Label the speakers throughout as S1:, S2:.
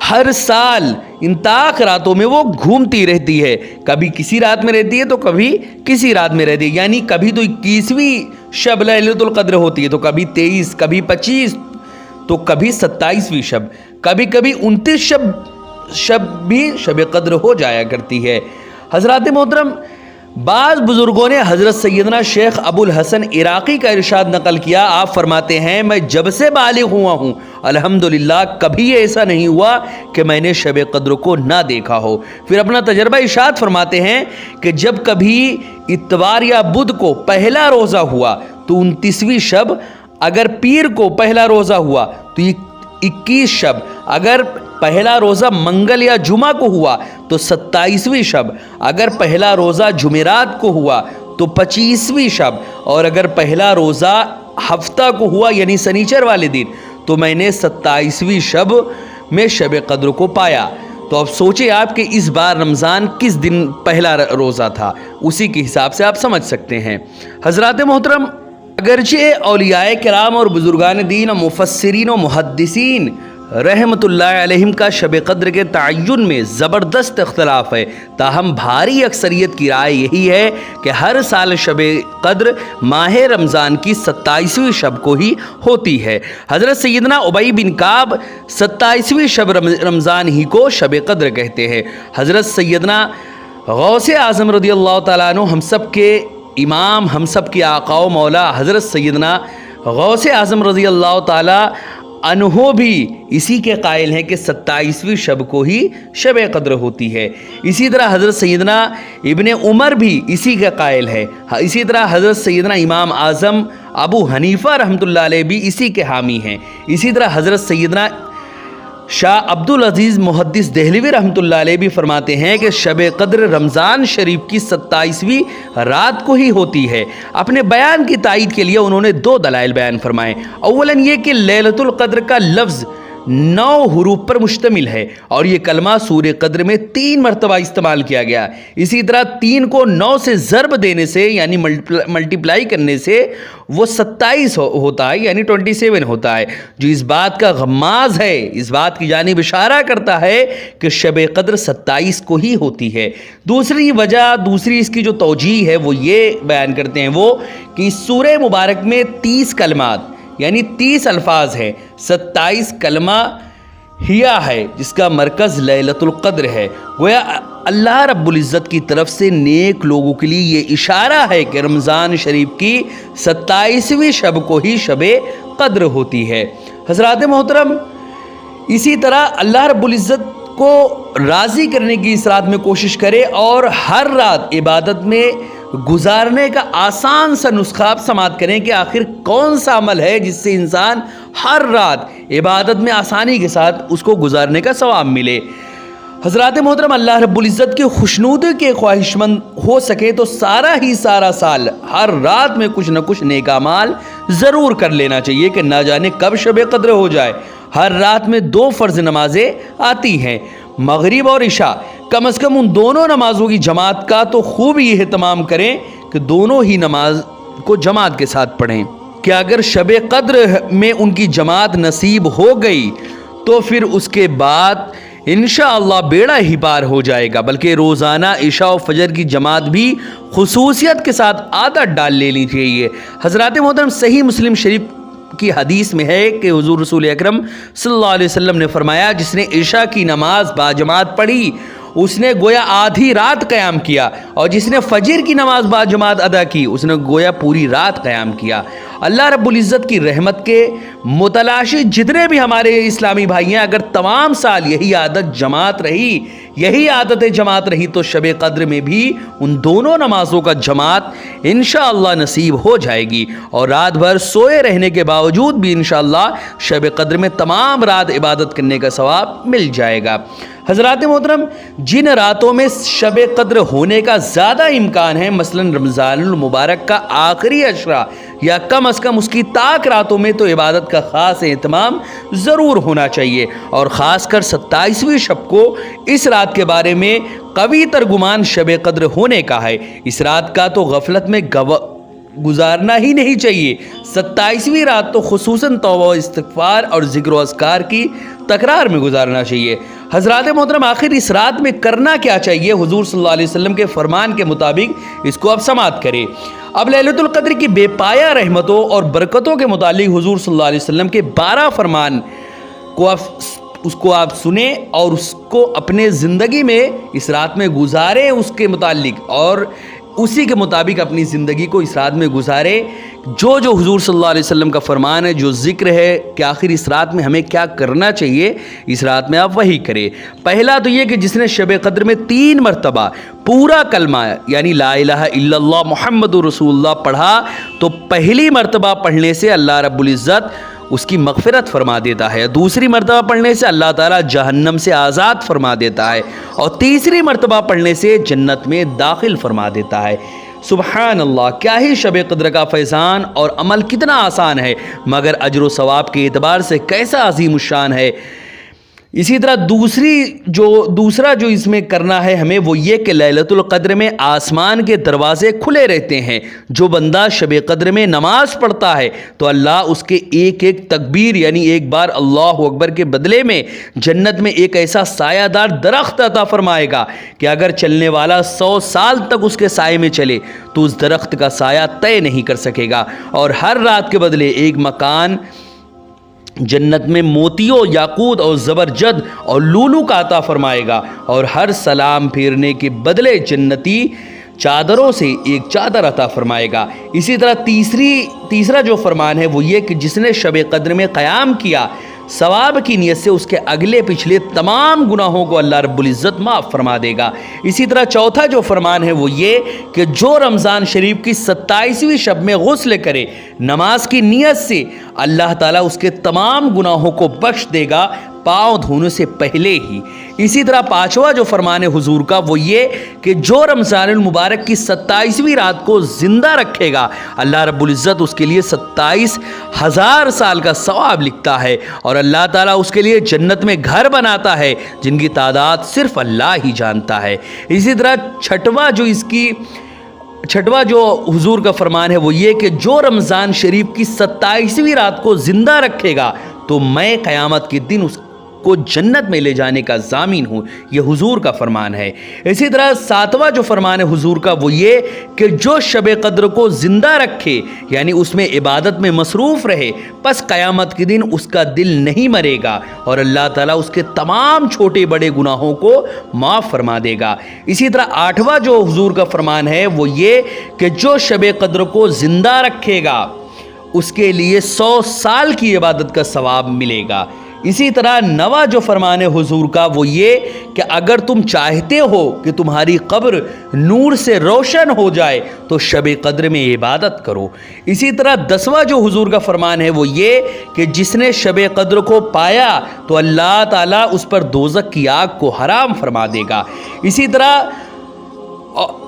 S1: ہر سال ان طاق راتوں میں وہ گھومتی رہتی ہے، کبھی کسی رات میں رہتی ہے تو کبھی کسی رات میں رہتی ہے، یعنی کبھی تو 21ویں شب لیلۃ القدر ہوتی ہے، تو کبھی 23، کبھی 25، تو کبھی 27ویں شب، کبھی کبھی 29 شب بھی شب قدر ہو جایا کرتی ہے۔ حضرات محترم، بعض بزرگوں نے حضرت سیدنا شیخ ابو الحسن عراقی کا ارشاد نقل کیا، آپ فرماتے ہیں میں جب سے بالغ ہوا ہوں الحمدللہ کبھی ایسا نہیں ہوا کہ میں نے شب قدر کو نہ دیکھا ہو۔ پھر اپنا تجربہ ارشاد فرماتے ہیں کہ جب کبھی اتوار یا بدھ کو پہلا روزہ ہوا تو 29ویں شب، اگر پیر کو پہلا روزہ ہوا تو 21 شب، اگر پہلا روزہ منگل یا جمعہ کو ہوا تو 27ویں شب، اگر پہلا روزہ جمعرات کو ہوا تو 25ویں شب، اور اگر پہلا روزہ ہفتہ کو ہوا یعنی سنیچر والے دن تو میں نے 27ویں شب میں شب قدر کو پایا۔ تو اب سوچیں آپ کہ اس بار رمضان کس دن پہلا روزہ تھا، اسی کے حساب سے آپ سمجھ سکتے ہیں۔ حضرات محترم، اگرچہ اولیاء کرام اور بزرگان دین اور مفسرین و محدثین رحمت اللہ علیہم کا شب قدر کے تعین میں زبردست اختلاف ہے، تاہم بھاری اکثریت کی رائے یہی ہے کہ ہر سال شب قدر ماہ رمضان کی 27ویں شب کو ہی ہوتی ہے۔ حضرت سیدنا ابی بن کعب 27ویں شب رمضان ہی کو شب قدر کہتے ہیں۔ حضرت سیدنا غوث اعظم رضی اللہ تعالیٰ عنہ، ہم سب کے امام، ہم سب کے آقا و مولا حضرت سیدنا غوث اعظم رضی اللہ تعالیٰ عنہ بھی اسی کے قائل ہیں کہ 27ویں شب کو ہی شب قدر ہوتی ہے۔ اسی طرح حضرت سیدنا ابن عمر بھی اسی کے قائل ہے۔ اسی طرح حضرت سیدنا امام اعظم ابو حنیفہ رحمۃ اللہ علیہ بھی اسی کے حامی ہیں۔ اسی طرح حضرت سیدنا شاہ عبد العزیز محدث دہلوی رحمۃ اللہ علیہ بھی فرماتے ہیں کہ شب قدر رمضان شریف کی 27ویں رات کو ہی ہوتی ہے۔ اپنے بیان کی تائید کے لیے انہوں نے 2 دلائل بیان فرمائے۔ اولاً یہ کہ لیلۃ القدر کا لفظ 9 حروف پر مشتمل ہے اور یہ کلمہ سورہ قدر میں 3 مرتبہ استعمال کیا گیا۔ اسی طرح 3 کو 9 سے ضرب دینے سے یعنی ملٹیپلائی کرنے سے وہ 27 ہوتا ہے، یعنی 27 ہوتا ہے، جو اس بات کا غماز ہے، اس بات کی جانب اشارہ کرتا ہے کہ شب قدر 27 کو ہی ہوتی ہے۔ دوسری اس کی جو توجیہ ہے وہ یہ بیان کرتے ہیں وہ کہ اس سورہ مبارک میں 30 کلمات یعنی 30 الفاظ ہیں، 27 کلمہ ہیا ہے جس کا مرکز لیلۃ القدر ہے۔ گویا اللہ رب العزت کی طرف سے نیک لوگوں کے لیے یہ اشارہ ہے کہ رمضان شریف کی 27ویں شب کو ہی شب قدر ہوتی ہے۔ حضرات محترم، اسی طرح اللہ رب العزت کو راضی کرنے کی اس رات میں کوشش کرے اور ہر رات عبادت میں گزارنے کا آسان سا نسخہ آپ سماعت کریں کہ آخر کون سا عمل ہے جس سے انسان ہر رات عبادت میں آسانی کے ساتھ اس کو گزارنے کا ثواب ملے۔ حضرات محترم، اللہ رب العزت کے خوشنودی کے خواہش مند ہو سکے تو سارا سال ہر رات میں کچھ نہ کچھ نیک اعمال ضرور کر لینا چاہیے کہ نہ جانے کب شب قدر ہو جائے۔ ہر رات میں 2 فرض نمازیں آتی ہیں، مغرب اور عشاء، کم از کم ان دونوں نمازوں کی جماعت کا تو خوب یہ اہتمام کریں کہ دونوں ہی نماز کو جماعت کے ساتھ پڑھیں، کہ اگر شب قدر میں ان کی جماعت نصیب ہو گئی تو پھر اس کے بعد انشاءاللہ بیڑا ہی پار ہو جائے گا، بلکہ روزانہ عشاء و فجر کی جماعت بھی خصوصیت کے ساتھ عادت ڈال لینی چاہیے۔ حضرات محترم، صحیح مسلم شریف کی حدیث میں ہے کہ حضور رسول اکرم صلی اللہ علیہ وسلم نے فرمایا، جس نے عشاء کی نماز باجماعت پڑھی اس نے گویا آدھی رات قیام کیا، اور جس نے فجر کی نماز باجماعت ادا کی اس نے گویا پوری رات قیام کیا۔ اللہ رب العزت کی رحمت کے متلاشی جتنے بھی ہمارے اسلامی بھائی ہیں، اگر تمام سال یہی عادت جماعت رہی تو شب قدر میں بھی ان دونوں نمازوں کا جماعت انشاءاللہ نصیب ہو جائے گی، اور رات بھر سوئے رہنے کے باوجود بھی انشاءاللہ شب قدر میں تمام رات عبادت کرنے کا ثواب مل جائے گا۔ حضرات محترم، جن راتوں میں شب قدر ہونے کا زیادہ امکان ہے، مثلا رمضان المبارک کا آخری عشرہ یا کم از کم اس کی طاق راتوں میں، تو عبادت کا خاص اہتمام ضرور ہونا چاہیے، اور خاص کر 27ویں شب کو اس رات کے بارے میں قوی تر گمان شب قدر ہونے کا ہے۔ اس رات کا تو غفلت میں گزارنا ہی نہیں چاہیے۔ 27ویں رات تو خصوصاً توبہ و استغفار اور ذکر و اذکار کی تکرار میں گزارنا چاہیے۔ حضرات محترم، آخر اس رات میں کرنا کیا چاہیے؟ حضور صلی اللہ علیہ وسلم کے فرمان کے مطابق اس کو اب سماعت کریں۔ اب لیلۃ القدر کی بے پایہ رحمتوں اور برکتوں کے متعلق حضور صلی اللہ علیہ وسلم کے 12 فرمان کو آپ سنیں اور اس کو اپنے زندگی میں اس رات میں گزاریں، اس کے متعلق، اور اسی کے مطابق اپنی زندگی کو اس رات میں گزارے۔ جو حضور صلی اللہ علیہ وسلم کا فرمان ہے، جو ذکر ہے کہ آخر اس رات میں ہمیں کیا کرنا چاہیے، اس رات میں آپ وہی کریں۔ پہلا تو یہ کہ جس نے شب قدر میں 3 مرتبہ پورا کلمہ یعنی لا الہ الا اللہ محمد رسول اللہ پڑھا تو پہلی مرتبہ پڑھنے سے اللہ رب العزت اس کی مغفرت فرما دیتا ہے، دوسری مرتبہ پڑھنے سے اللہ تعالیٰ جہنم سے آزاد فرما دیتا ہے، اور تیسری مرتبہ پڑھنے سے جنت میں داخل فرما دیتا ہے۔ سبحان اللہ، کیا ہی شب قدر کا فیضان اور عمل کتنا آسان ہے، مگر اجر و ثواب کے اعتبار سے کیسا عظیم الشان ہے۔ اسی طرح دوسرا جو اس میں کرنا ہے ہمیں وہ یہ کہ لیلۃ القدر میں آسمان کے دروازے کھلے رہتے ہیں۔ جو بندہ شب قدر میں نماز پڑھتا ہے تو اللہ اس کے ایک ایک تکبیر یعنی ایک بار اللہ اکبر کے بدلے میں جنت میں ایک ایسا سایہ دار درخت عطا فرمائے گا کہ اگر چلنے والا 100 سال تک اس کے سائے میں چلے تو اس درخت کا سایہ طے نہیں کر سکے گا، اور ہر رات کے بدلے ایک مکان جنت میں موتیوں، یاقوت اور زبرجد اور لولو کا عطا فرمائے گا، اور ہر سلام پھیرنے کے بدلے جنتی چادروں سے ایک چادر عطا فرمائے گا۔ اسی طرح تیسرا جو فرمان ہے وہ یہ کہ جس نے شب قدر میں قیام کیا ثواب کی نیت سے اس کے اگلے پچھلے تمام گناہوں کو اللہ رب العزت معاف فرما دے گا۔ اسی طرح چوتھا جو فرمان ہے وہ یہ کہ جو رمضان شریف کی 27ویں شب میں غسل کرے نماز کی نیت سے، اللہ تعالیٰ اس کے تمام گناہوں کو بخش دے گا پاؤں دھونے سے پہلے ہی۔ اسی طرح پانچواں جو فرمان ہے حضور کا وہ یہ کہ جو رمضان المبارک کی 27ویں رات کو زندہ رکھے گا اللہ رب العزت اس کے لیے 27,000 سال کا ثواب لکھتا ہے، اور اللہ تعالیٰ اس کے لیے جنت میں گھر بناتا ہے جن کی تعداد صرف اللہ ہی جانتا ہے۔ اسی طرح چھٹواں جو حضور کا فرمان ہے وہ یہ کہ جو رمضان شریف کی 27ویں رات کو زندہ رکھے گا تو میں قیامت کے دن اس کو جنت میں لے جانے کا ضامن ہوں، یہ حضور کا فرمان ہے۔ اسی طرح 7واں جو فرمان ہے حضور کا وہ یہ کہ جو شب قدر کو زندہ رکھے یعنی اس میں عبادت میں مصروف رہے، پس قیامت کے دن اس کا دل نہیں مرے گا اور اللہ تعالیٰ اس کے تمام چھوٹے بڑے گناہوں کو معاف فرما دے گا۔ اسی طرح 8واں جو حضور کا فرمان ہے وہ یہ کہ جو شب قدر کو زندہ رکھے گا اس کے لیے 100 سال کی عبادت کا ثواب ملے گا۔ اسی طرح 9واں جو فرمان ہے حضور کا وہ یہ کہ اگر تم چاہتے ہو کہ تمہاری قبر نور سے روشن ہو جائے تو شب قدر میں عبادت کرو۔ اسی طرح 10واں جو حضور کا فرمان ہے وہ یہ کہ جس نے شب قدر کو پایا تو اللہ تعالیٰ اس پر دوزخ کی آگ کو حرام فرما دے گا۔ اسی طرح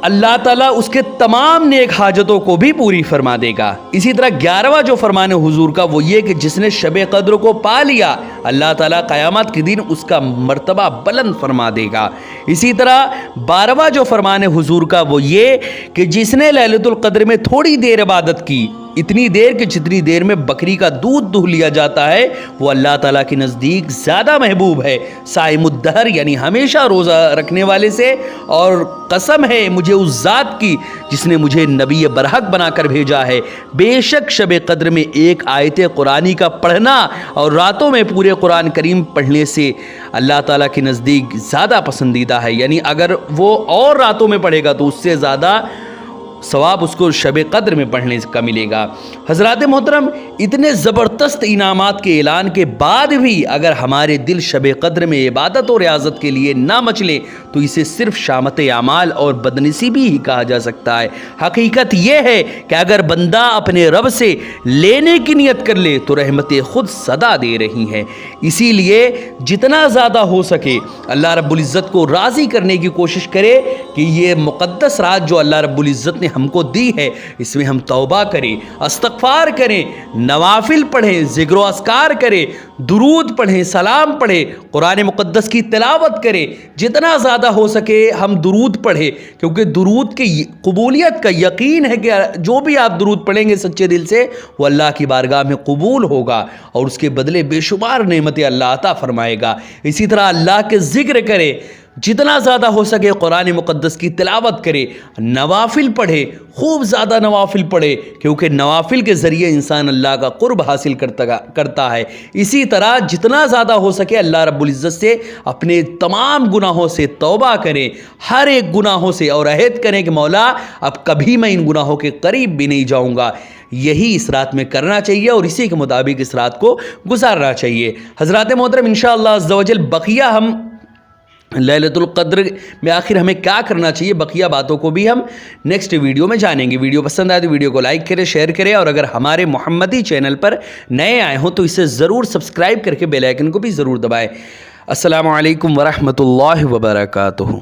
S1: اللہ تعالیٰ اس کے تمام نیک حاجتوں کو بھی پوری فرما دے گا۔ اسی طرح 11واں جو فرمان حضور کا وہ یہ کہ جس نے شب قدر کو پا لیا اللہ تعالیٰ قیامت کے دن اس کا مرتبہ بلند فرما دے گا۔ اسی طرح 12واں جو فرمان حضور کا وہ یہ کہ جس نے لیلۃ القدر میں تھوڑی دیر عبادت کی، اتنی دیر کہ جتنی دیر میں بکری کا دودھ دہہ لیا جاتا ہے، وہ اللہ تعالیٰ کے نزدیک زیادہ محبوب ہے صائم الدہر یعنی ہمیشہ روزہ رکھنے والے سے، اور قسم ہے مجھے اس ذات کی جس نے مجھے نبی برحق بنا کر بھیجا ہے، بے شک شب قدر میں ایک آیت قرآنی کا پڑھنا اور راتوں میں پورے قرآن کریم پڑھنے سے اللہ تعالیٰ کے نزدیک زیادہ پسندیدہ ہے، یعنی اگر وہ اور راتوں میں پڑھے گا تو اس سے زیادہ ثواب اس کو شب قدر میں پڑھنے کا ملے گا۔ حضرات محترم، اتنے زبردست انعامات کے اعلان کے بعد بھی اگر ہمارے دل شب قدر میں عبادت و ریاضت کے لیے نہ مچلے تو اسے صرف شامت اعمال اور بدنصیبی ہی کہا جا سکتا ہے۔ حقیقت یہ ہے کہ اگر بندہ اپنے رب سے لینے کی نیت کر لے تو رحمتیں خود صدا دے رہی ہیں۔ اسی لیے جتنا زیادہ ہو سکے اللہ رب العزت کو راضی کرنے کی کوشش کرے کہ یہ مقدس رات جو اللہ رب العزت نے ہم کو دی ہے اس میں ہم توبہ کریں، استغفار کریں، نوافل پڑھیں، ذکر و اذکار کریں، درود پڑھیں, سلام پڑھیں, قرآن مقدس کی تلاوت کریں, جتنا زیادہ ہو سکے ہم درود پڑھیں, کیونکہ درود کی قبولیت کا یقین ہے کہ جو بھی آپ درود پڑھیں گے سچے دل سے وہ اللہ کی بارگاہ میں قبول ہوگا اور اس کے بدلے بے شمار نعمتیں اللہ عطا فرمائے گا. اسی طرح اللہ کے ذکر کریں, جتنا زیادہ ہو سکے قرآن مقدس کی تلاوت کرے, نوافل پڑھے, خوب زیادہ نوافل پڑھے, کیونکہ نوافل کے ذریعے انسان اللہ کا قرب حاصل کرتا ہے. اسی طرح جتنا زیادہ ہو سکے اللہ رب العزت سے اپنے تمام گناہوں سے توبہ کریں, ہر ایک گناہوں سے, اور عہد کریں کہ مولا اب کبھی میں ان گناہوں کے قریب بھی نہیں جاؤں گا. یہی اس رات میں کرنا چاہیے اور اسی کے مطابق اس رات کو گزارنا چاہیے. حضرات محترم انشاءاللہ عز و جل بقیہ ہم لیلۃ القدر میں آخر ہمیں کیا کرنا چاہیے, بقیہ باتوں کو بھی ہم نیکسٹ ویڈیو میں جانیں گے. ویڈیو پسند آئے تو ویڈیو کو لائک کریں, شیئر کریں, اور اگر ہمارے محمدی چینل پر نئے آئے ہوں تو اسے ضرور سبسکرائب کر کے بیل آئیکن کو بھی ضرور دبائیں. السلام علیکم ورحمۃ اللہ وبرکاتہ.